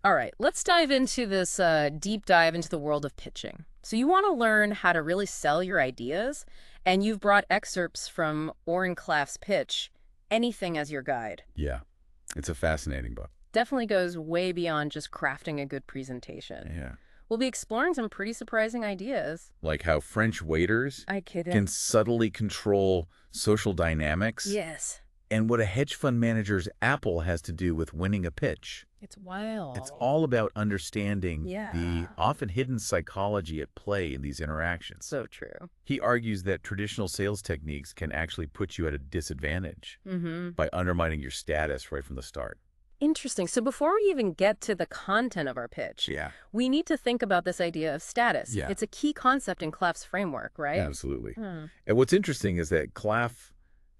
All right, let's dive into this deep dive into the world of pitching. So you want to learn how to really sell your ideas, and you've brought excerpts from Oren Klaff's pitch, Anything as your guide. Yeah, it's a fascinating book. Definitely goes way beyond just crafting a good presentation. Yeah. We'll be exploring some pretty surprising ideas. Like how French waiters I kidding. can subtly control social dynamics. Yes, And what a hedge fund manager's apple has to do with winning a pitch. it's wild. It's all about understanding Yeah. the often hidden psychology at play in these interactions. So true. He argues that traditional sales techniques can actually put you at a disadvantage by undermining your status right from the start. Interesting. So before we even get to the content of our pitch, Yeah, we need to think about this idea of status. Yeah. It's a key concept in Klaff's framework, right? absolutely. Hmm. And what's interesting is that Klaff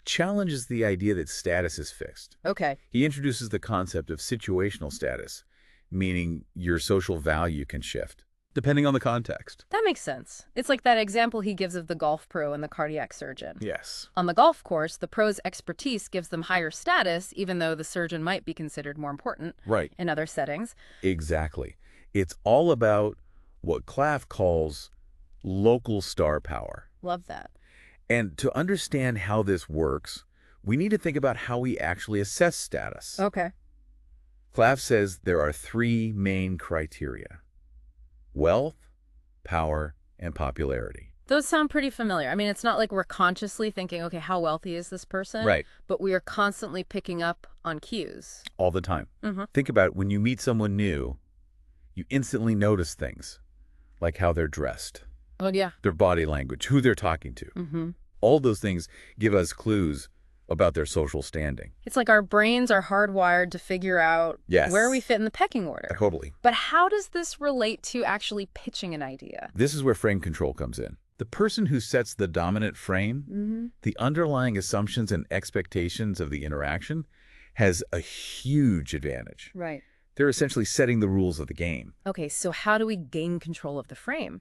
challenges the idea that status is fixed. Okay. He introduces the concept of situational status, meaning your social value can shift, depending on the context. That makes sense. It's like that example he gives of the golf pro and the cardiac surgeon. Yes. On the golf course, the pro's expertise gives them higher status, even though the surgeon might be considered more important Right. in other settings. Exactly. It's all about what Klaff calls local star power. Love that. And to understand how this works, we need to think about how we actually assess status. Okay. Klaff says there are three main criteria: wealth, power, and popularity. Those sound pretty familiar. I mean, it's not like we're consciously thinking, okay, how wealthy is this person? Right. But we are constantly picking up on cues. All the time. Mm-hmm. Think about when you meet someone new, you instantly notice things like how they're dressed, Oh, yeah. their body language, who they're talking to. Mm-hmm. All those things give us clues about their social standing. It's like our brains are hardwired to figure out Yes. where we fit in the pecking order. Totally. But how does this relate to actually pitching an idea? This is where frame control comes in. The person who sets the dominant frame, Mm-hmm. the underlying assumptions and expectations of the interaction, has a huge advantage. Right. They're essentially setting the rules of the game. Okay, so how do we gain control of the frame?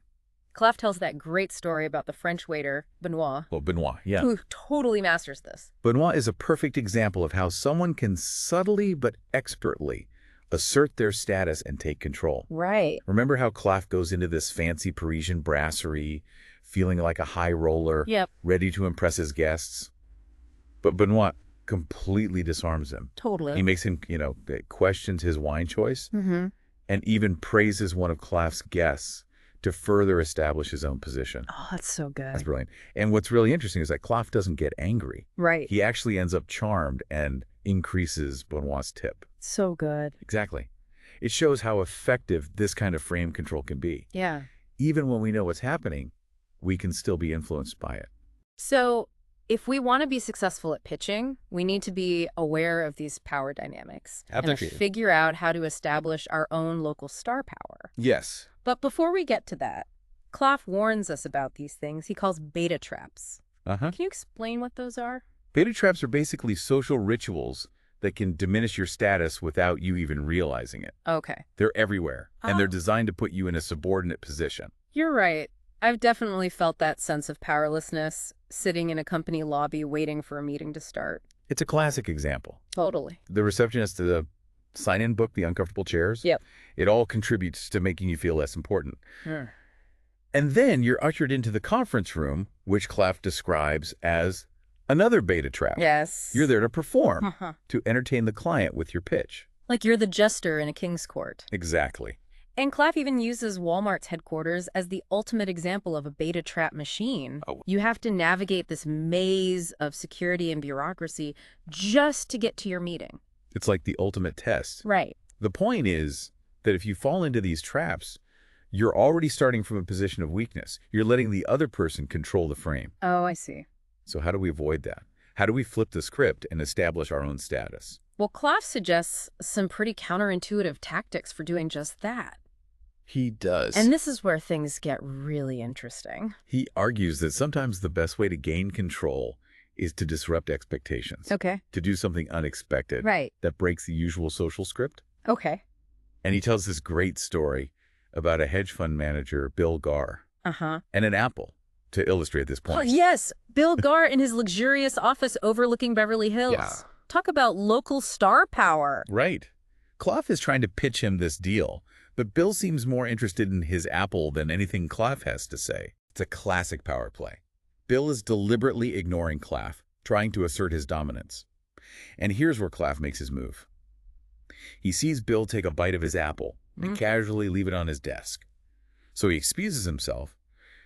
Klaff tells that great story about the French waiter, Benoit, Well, Benoit, yeah. who totally masters this. Benoit is a perfect example of how someone can subtly but expertly assert their status and take control. Right. Remember how Klaff goes into this fancy Parisian brasserie, feeling like a high roller, Yep. ready to impress his guests? But Benoit completely disarms him. Totally. He makes him, questions his wine choice Mm-hmm. and even praises one of Klaff's guests to further establish his own position. Oh, that's so good. That's brilliant. And what's really interesting is that Klaff doesn't get angry. Right. He actually ends up charmed and increases Benoit's tip. So good. Exactly. It shows how effective this kind of frame control can be. Yeah. Even when we know what's happening, we can still be influenced by it. So if we want to be successful at pitching, we need to be aware of these power dynamics and Absolutely. figure out how to establish our own local star power. Yes. But before we get to that, Klaff warns us about these things he calls beta traps. Uh-huh. Can you explain what those are? Beta traps are basically social rituals that can diminish your status without you even realizing it. Okay. They're everywhere, and they're Oh. designed to put you in a subordinate position. You're right. I've definitely felt that sense of powerlessness sitting in a company lobby waiting for a meeting to start. It's a classic example. Totally. The receptionist to the sign-in book, the uncomfortable chairs, Yep. it all contributes to making you feel less important. Hmm. And then you're ushered into the conference room, which Klaff describes as another beta trap. Yes. You're there to perform, Uh-huh. to entertain the client with your pitch. Like you're the jester in a king's court. Exactly. And Klaff even uses Walmart's headquarters as the ultimate example of a beta trap machine. Oh. You have to navigate this maze of security and bureaucracy just to get to your meeting. It's like the ultimate test. Right. The point is that if you fall into these traps, you're already starting from a position of weakness. You're letting the other person control the frame. Oh, I see. So how do we avoid that? How do we flip the script and establish our own status? Well, Klaff suggests some pretty counterintuitive tactics for doing just that. He does. And this is where things get really interesting. He argues that sometimes the best way to gain control is to disrupt expectations, Okay. to do something unexpected Right. that breaks the usual social script. Okay. And he tells this great story about a hedge fund manager, Bill Garr, Uh-huh. and an apple to illustrate this Oh, point. yes. Bill Garr in his luxurious office overlooking Beverly Hills. Yeah. Talk about local star power. Right. Clough is trying to pitch him this deal, but Bill seems more interested in his apple than anything Clough has to say. It's a classic power play. Bill is deliberately ignoring Clough, trying to assert his dominance. And here's where Clough makes his move. He sees Bill take a bite of his apple and casually leave it on his desk. So he excuses himself,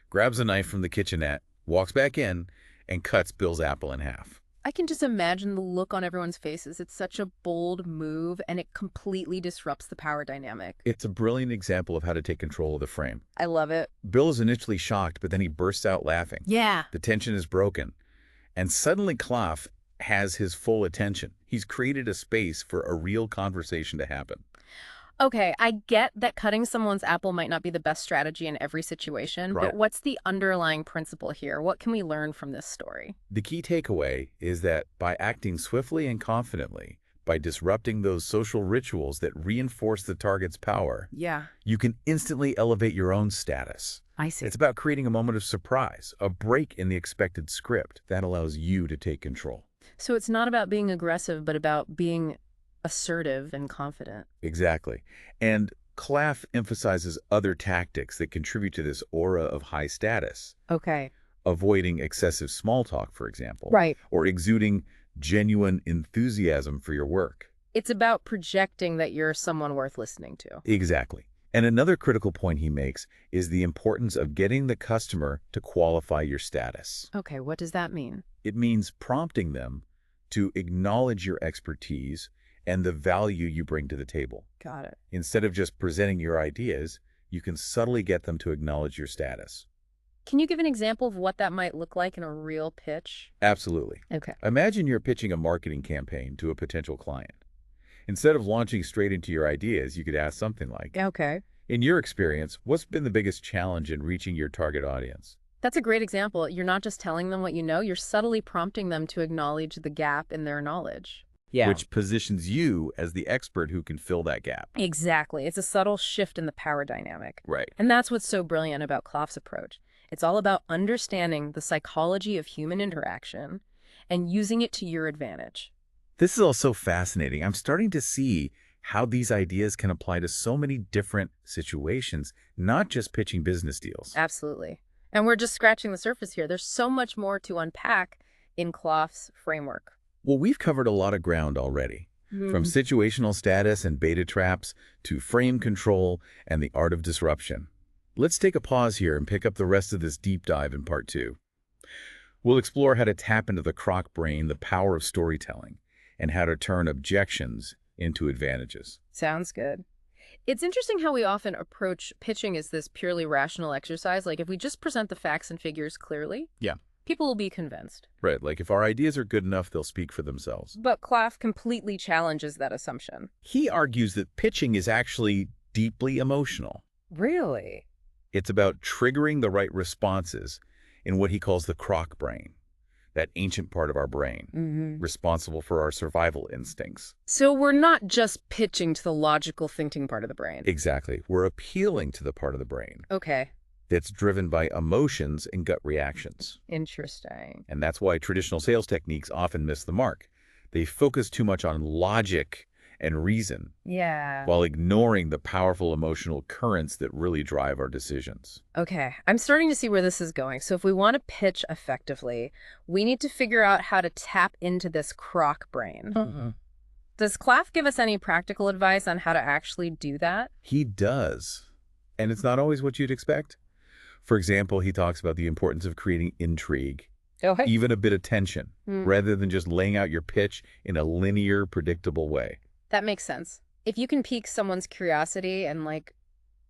grabs a knife from the kitchenette, walks back in, and cuts Bill's apple in half. I can just imagine the look on everyone's faces. It's such a bold move, and it completely disrupts the power dynamic. It's a brilliant example of how to take control of the frame. I love it. Bill is initially shocked, but then he bursts out laughing. Yeah. The tension is broken, and suddenly Clough has his full attention. He's created a space for a real conversation to happen. Okay, I get that cutting someone's apple might not be the best strategy in every situation, Right. but what's the underlying principle here? What can we learn from this story? The key takeaway is that by acting swiftly and confidently, by disrupting those social rituals that reinforce the target's power, Yeah, you can instantly elevate your own status. I see. It's about creating a moment of surprise, a break in the expected script that allows you to take control. So it's not about being aggressive, but about being assertive and confident. Exactly. And Clough emphasizes other tactics that contribute to this aura of high status, Okay. avoiding excessive small talk, for example, Right. or exuding genuine enthusiasm for your work. It's about projecting that you're someone worth listening to. Exactly. And another critical point he makes is the importance of getting the customer to qualify your status. Okay, what does that mean? It means prompting them to acknowledge your expertise and the value you bring to the table. Got it. Instead of just presenting your ideas, you can subtly get them to acknowledge your status. Can you give an example of what that might look like in a real pitch? Absolutely. Okay. Imagine you're pitching a marketing campaign to a potential client. Instead of launching straight into your ideas, you could ask something like, Okay. in your experience, what's been the biggest challenge in reaching your target audience? That's a great example. You're not just telling them what you know, you're subtly prompting them to acknowledge the gap in their knowledge. Yeah. Which positions you as the expert who can fill that gap. Exactly. It's a subtle shift in the power dynamic. Right. And that's what's so brilliant about Clough's approach. It's all about understanding the psychology of human interaction and using it to your advantage. This is all so fascinating. I'm starting to see how these ideas can apply to so many different situations, not just pitching business deals. Absolutely. And we're just scratching the surface here. There's so much more to unpack in Clough's framework. Well, we've covered a lot of ground already, from situational status and beta traps to frame control and the art of disruption. Let's take a pause here and pick up the rest of this deep dive in part 2. We'll explore how to tap into the croc brain, the power of storytelling, and how to turn objections into advantages. Sounds good. It's interesting how we often approach pitching as this purely rational exercise. Like if we just present the facts and figures clearly, Yeah. people will be convinced. Right, like if our ideas are good enough, they'll speak for themselves. But Clough completely challenges that assumption. He argues that pitching is actually deeply emotional. Really? It's about triggering the right responses in what he calls the croc brain, that ancient part of our brain, responsible for our survival instincts. So we're not just pitching to the logical thinking part of the brain. Exactly. We're appealing to the part of the brain Okay. that's driven by emotions and gut reactions. Interesting. And that's why traditional sales techniques often miss the mark. They focus too much on logic and reason Yeah. while ignoring the powerful emotional currents that really drive our decisions. Okay. I'm starting to see where this is going. So if we want to pitch effectively, we need to figure out how to tap into this croc brain. Does Clough give us any practical advice on how to actually do that? He does. And it's not always what you'd expect. For example, he talks about the importance of creating intrigue, Okay. even a bit of tension, rather than just laying out your pitch in a linear, predictable way. That makes sense. If you can pique someone's curiosity and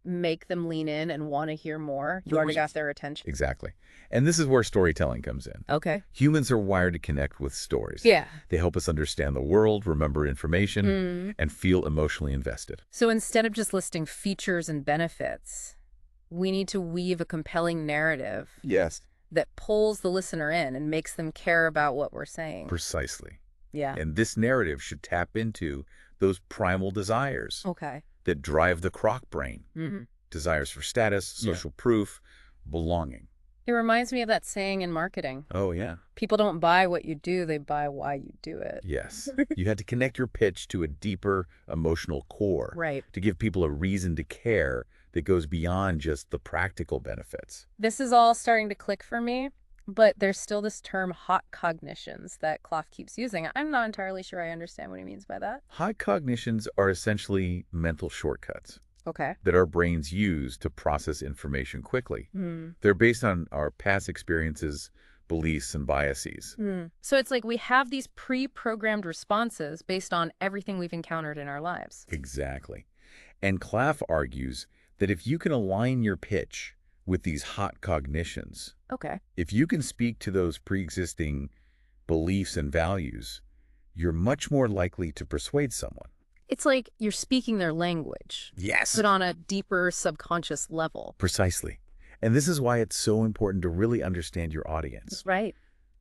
make them lean in and want to hear more, you already got their attention. Exactly. And this is where storytelling comes in. Okay. Humans are wired to connect with stories. Yeah. They help us understand the world, remember information, and feel emotionally invested. So instead of just listing features and benefits, we need to weave a compelling narrative Yes. that pulls the listener in and makes them care about what we're saying. Precisely. Yeah. And this narrative should tap into those primal desires Okay. that drive the croc brain. Desires for status, social proof, belonging. It reminds me of that saying in marketing. Oh, yeah. People don't buy what you do, they buy why you do it. Yes. You had to connect your pitch to a deeper emotional core Right. to give people a reason to care that goes beyond just the practical benefits. This is all starting to click for me, but there's still this term hot cognitions that Clough keeps using. I'm not entirely sure I understand what he means by that. High cognitions are essentially mental shortcuts Okay. that our brains use to process information quickly. Hmm. They're based on our past experiences, beliefs, and biases. So it's like we have these pre-programmed responses based on everything we've encountered in our lives. Exactly. And Claff argues that if you can align your pitch with these hot cognitions, Okay. if you can speak to those pre-existing beliefs and values, you're much more likely to persuade someone. It's like you're speaking their language, Yes. but on a deeper subconscious level. Precisely. And this is why it's so important to really understand your audience. Right.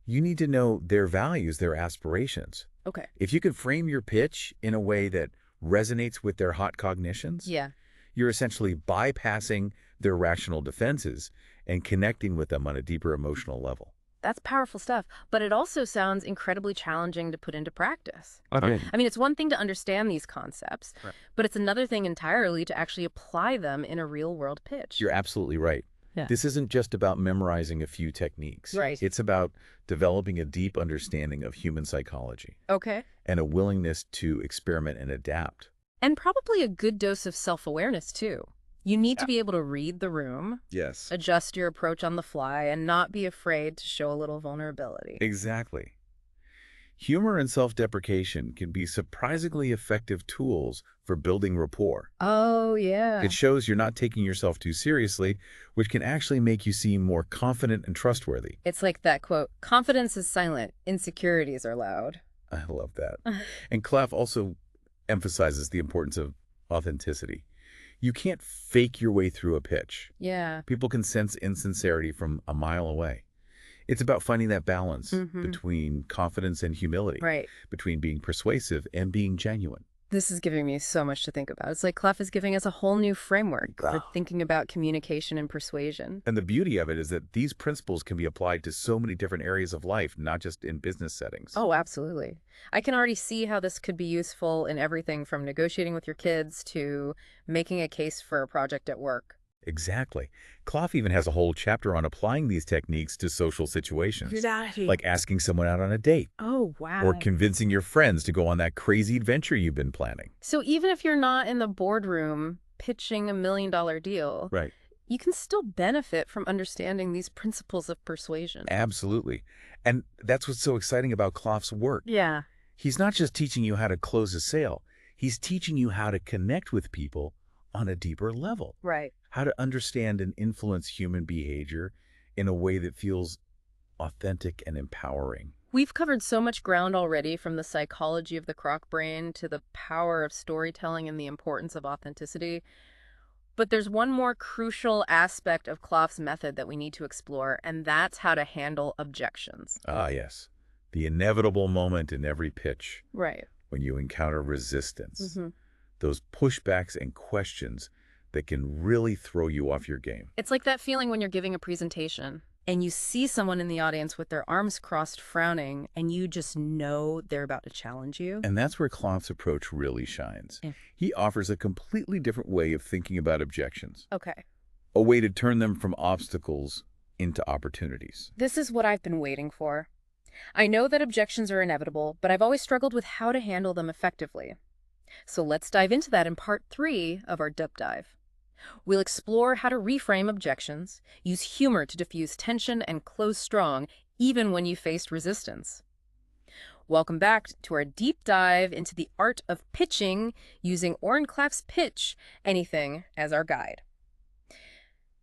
You need to know their values, their aspirations. Okay. If you can frame your pitch in a way that resonates with their hot cognitions, Yeah. you're essentially bypassing their rational defenses and connecting with them on a deeper emotional level. That's powerful stuff, but it also sounds incredibly challenging to put into practice. Okay. I mean, it's one thing to understand these concepts, Right. but it's another thing entirely to actually apply them in a real-world pitch. You're absolutely right. Yeah. This isn't just about memorizing a few techniques. Right. It's about developing a deep understanding of human psychology Okay. and a willingness to experiment and adapt. And probably a good dose of self-awareness, too. You need to be able to read the room, Yes. adjust your approach on the fly, and not be afraid to show a little vulnerability. Exactly. Humor and self-deprecation can be surprisingly effective tools for building rapport. Oh, yeah. It shows you're not taking yourself too seriously, which can actually make you seem more confident and trustworthy. It's like that quote, confidence is silent, insecurities are loud. I love that. And Claff also emphasizes the importance of authenticity. You can't fake your way through a pitch. Yeah. People can sense insincerity from a mile away. It's about finding that balance between confidence and humility, Right. between being persuasive and being genuine. This is giving me so much to think about. It's like Clough is giving us a whole new framework for thinking about communication and persuasion. And the beauty of it is that these principles can be applied to so many different areas of life, not just in business settings. Oh, absolutely. I can already see how this could be useful in everything from negotiating with your kids to making a case for a project at work. Exactly. Clough even has a whole chapter on applying these techniques to social situations, Exactly. like asking someone out on a date Oh, wow. or convincing your friends to go on that crazy adventure you've been planning. So even if you're not in the boardroom pitching $1 million deal, Right. you can still benefit from understanding these principles of persuasion. Absolutely. And that's what's so exciting about Clough's work. Yeah. He's not just teaching you how to close a sale. He's teaching you how to connect with people on a deeper level, Right. how to understand and influence human behavior in a way that feels authentic and empowering. We've covered so much ground already, from the psychology of the croc brain to the power of storytelling and the importance of authenticity. But there's one more crucial aspect of Clough's method that we need to explore, and that's how to handle objections. Ah, yes. The inevitable moment in every pitch Right. when you encounter resistance. Those pushbacks and questions that can really throw you off your game. It's like that feeling when you're giving a presentation and you see someone in the audience with their arms crossed frowning, and you just know they're about to challenge you. And that's where Clough's approach really shines. Yeah. He offers a completely different way of thinking about objections, Okay. a way to turn them from obstacles into opportunities. This is what I've been waiting for. I know that objections are inevitable, but I've always struggled with how to handle them effectively. So let's dive into that in part 3 of our Deep Dive. We'll explore how to reframe objections, use humor to diffuse tension, and close strong, even when you faced resistance. Welcome back to our deep dive into the art of pitching using Oren Claff's Pitch Anything as our guide.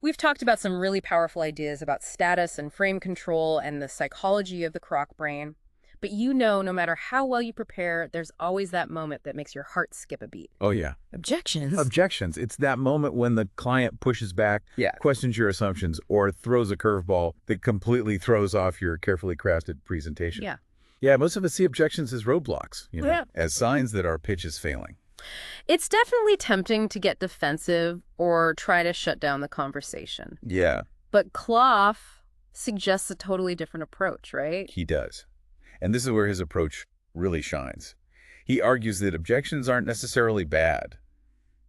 We've talked about some really powerful ideas about status and frame control and the psychology of the croc brain. But you know, no matter how well you prepare, there's always that moment that makes your heart skip a beat. Oh, yeah. Objections. Objections. It's that moment when the client pushes back, Yeah. questions your assumptions, or throws a curveball that completely throws off your carefully crafted presentation. Yeah. Yeah, most of us see objections as roadblocks, Yeah. as signs that our pitch is failing. It's definitely tempting to get defensive or try to shut down the conversation. Yeah. But Clough suggests a totally different approach, right? He does. And this is where his approach really shines. He argues that objections aren't necessarily bad.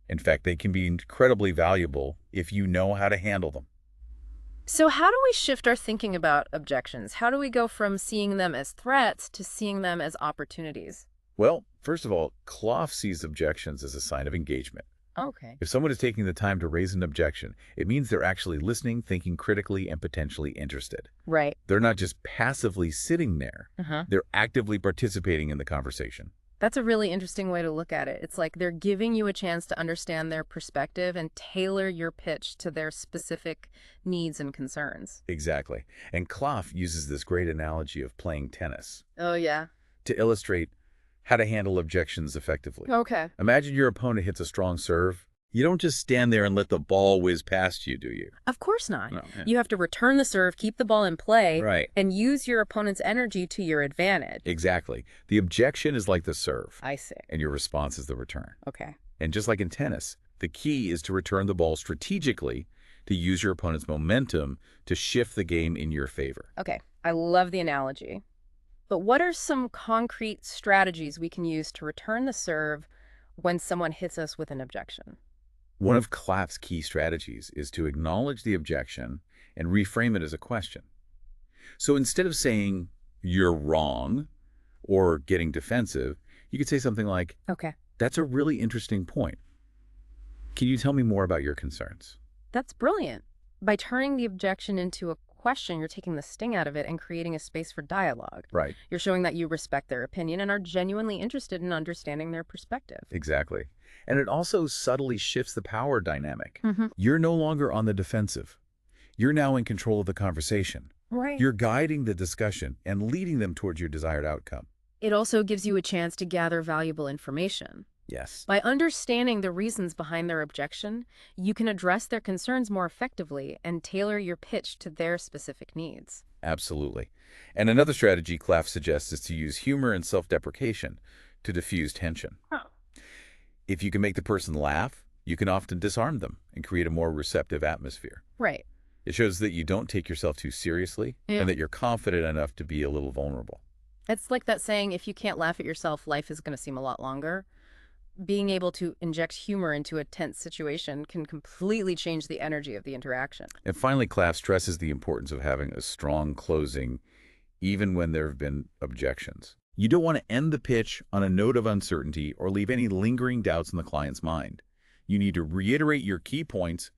In fact, they can be incredibly valuable if you know how to handle them. So how do we shift our thinking about objections? How do we go from seeing them as threats to seeing them as opportunities? Well, first of all, Clough sees objections as a sign of engagement. Okay. If someone is taking the time to raise an objection, it means they're actually listening, thinking critically, and potentially interested. Right. They're not just passively sitting there. Uh-huh. They're actively participating in the conversation. That's a really interesting way to look at it. It's like they're giving you a chance to understand their perspective and tailor your pitch to their specific needs and concerns. Exactly. And Clough uses this great analogy of playing tennis Oh, yeah. to illustrate how to handle objections effectively. Okay. Imagine your opponent hits a strong serve. You don't just stand there and let the ball whiz past you, do you? Of course not. No. Yeah. You have to return the serve, keep the ball in play, Right. and use your opponent's energy to your advantage. Exactly. The objection is like the serve, I see. and your response is the return. Okay. And just like in tennis, the key is to return the ball strategically to use your opponent's momentum to shift the game in your favor. Okay. I love the analogy. But what are some concrete strategies we can use to return the serve when someone hits us with an objection? One of Clough's key strategies is to acknowledge the objection and reframe it as a question. So instead of saying, "you're wrong," or getting defensive, you could say something like, Okay. "That's a really interesting point. Can you tell me more about your concerns?" That's brilliant. By turning the objection into a question, you're taking the sting out of it and creating a space for dialogue. Right. You're showing that you respect their opinion and are genuinely interested in understanding their perspective. Exactly. And it also subtly shifts the power dynamic. Mm-hmm. You're no longer on the defensive. You're now in control of the conversation. Right. You're guiding the discussion and leading them towards your desired outcome. It also gives you a chance to gather valuable information. Yes. By understanding the reasons behind their objection, you can address their concerns more effectively and tailor your pitch to their specific needs. Absolutely. And another strategy Clough suggests is to use humor and self-deprecation to diffuse tension. Oh. If you can make the person laugh, you can often disarm them and create a more receptive atmosphere. Right. It shows that you don't take yourself too seriously Yeah. and that you're confident enough to be a little vulnerable. It's like that saying, if you can't laugh at yourself, life is going to seem a lot longer. Being able to inject humor into a tense situation can completely change the energy of the interaction. And finally, Clough stresses the importance of having a strong closing, even when there have been objections. You don't want to end the pitch on a note of uncertainty or leave any lingering doubts in the client's mind. You need to reiterate your key points,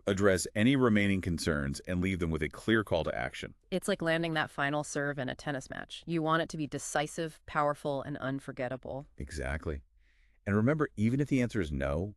address any remaining concerns, and leave them with a clear call to action. It's like landing that final serve in a tennis match. You want it to be decisive, powerful, and unforgettable. Exactly. And remember, even if the answer is no,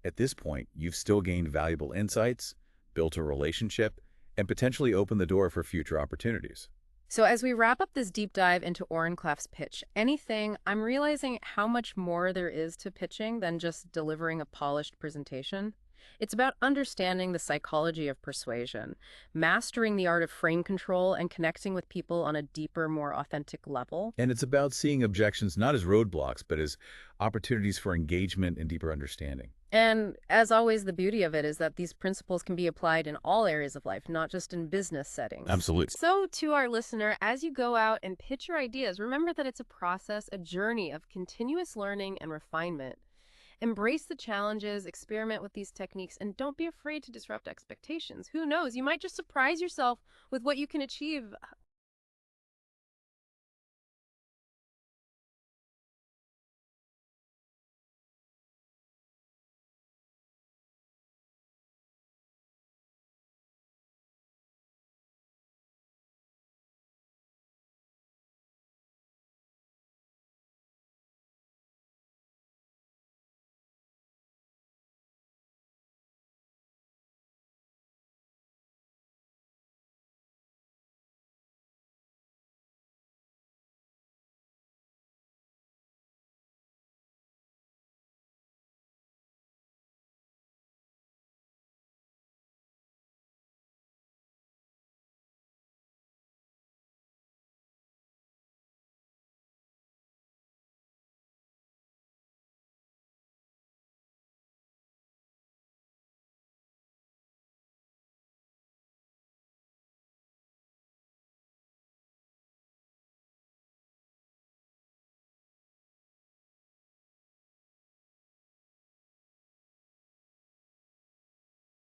at this point, you've still gained valuable insights, built a relationship, and potentially opened the door for future opportunities. So as we wrap up this deep dive into Oren Klaff's pitch, I'm realizing how much more there is to pitching than just delivering a polished presentation. It's about understanding the psychology of persuasion, mastering the art of frame control, and connecting with people on a deeper, more authentic level. And it's about seeing objections not as roadblocks, but as opportunities for engagement and deeper understanding. And as always, the beauty of it is that these principles can be applied in all areas of life, not just in business settings. Absolutely. So to our listener, as you go out and pitch your ideas, remember that it's a process, a journey of continuous learning and refinement. Embrace the challenges, experiment with these techniques, and don't be afraid to disrupt expectations. Who knows? You might just surprise yourself with what you can achieve